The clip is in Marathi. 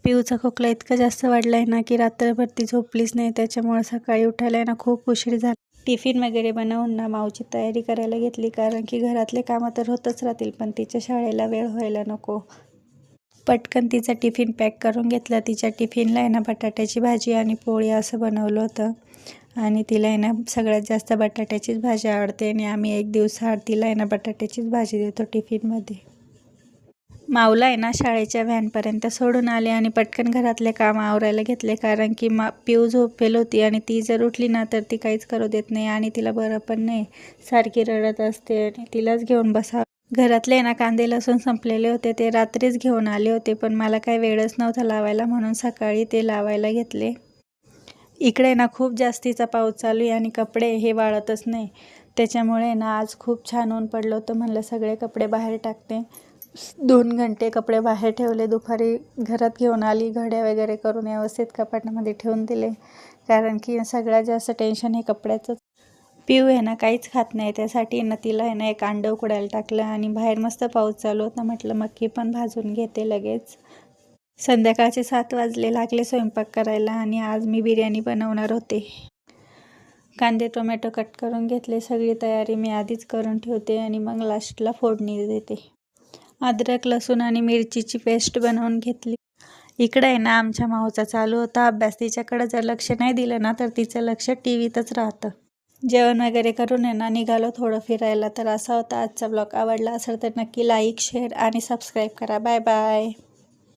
पिऊचा खोकला इतका जास्त वाढला आहे ना की रात्रभर ती झोपलीच नाही. त्याच्यामुळे सकाळी उठायला आहे ना खूप उशीर झाला. टिफिन वगैरे बनवून ना माऊची तयारी करायला घेतली, कारण की घरातले कामं तर होतच राहतील पण तिच्या शाळेला वेळ व्हायला नको. पटकन तिचा टिफिन पॅक करून घेतला. तिच्या टिफिनला आहे ना बटाट्याची भाजी आणि पोळी असं बनवलं होतं. आणि तिला आहे ना सगळ्यात जास्त बटाट्याचीच भाजी आवडते आणि आम्ही एक दिवसाआड तिला आहे ना बटाट्याचीच भाजी देतो टिफिनमध्ये. माऊला आहे ना शाळेच्या व्हॅनपर्यंत सोडून आले आणि पटकन घरातले काम आवरायला घेतले, कारण की पिऊ झोपेल होती आणि ती जर उठली ना तर ती काहीच करू देत नाही आणि तिला बरं पण नाही, सारखी रडत असते आणि तिलाच घेऊन बसा. घरातले ना कांदे लसूण संपलेले होते, ते रात्रीच घेऊन आले होते पण मला काही वेळच नव्हता लावायला, म्हणून सकाळी ते लावायला घेतले. इकडे ना खूप जास्तीचा पाऊस चालू आहे आणि कपडे हे वाळतच नाही. त्याच्यामुळे ना आज खूप छान ऊन पडलं होतं. म्हणलं सगळे कपडे बाहेर टाकते. 2 घंटे कपडे बाहेर ठेवले. दुपारी घरात घेऊन आली, घड्या वगैरे करून व्यवस्थित कपाटामध्ये ठेवून दिले, कारण की सगळ्यात जास्त टेन्शन हे कपड्याचंच. पिऊ आहे ना काहीच खात नाही, त्यासाठी ना तिला आहे ना एक अंडं उकडायला टाकलं आणि बाहेर मस्त पाऊस चालू होता, म्हटलं मक्की पण भाजून घेते लगेच. संध्याकाळचे 7 वाजले, लागले स्वयंपाक करायला आणि आज मी बिर्याणी बनवणार होते. कांदे टोमॅटो कट करून घेतले. सगळी तयारी मी आधीच करून ठेवते आणि मग लास्टला फोडणी देते. अद्रक लसूण आणि मिरचीची पेस्ट बनवून घेतली. इकडे आहे ना आमच्या माऊचा चालू होता अभ्यास. तिच्याकडे जर लक्ष नाही दिलं ना तर तिचं लक्ष टीव्हीतच राहतं. जेवण वगैरे करून आहे ना निघालो थोडं फिरायला. तर असा होता आजचा ब्लॉग. आवडला असेल तर नक्की लाईक शेअर आणि सबस्क्राईब करा. Bye bye.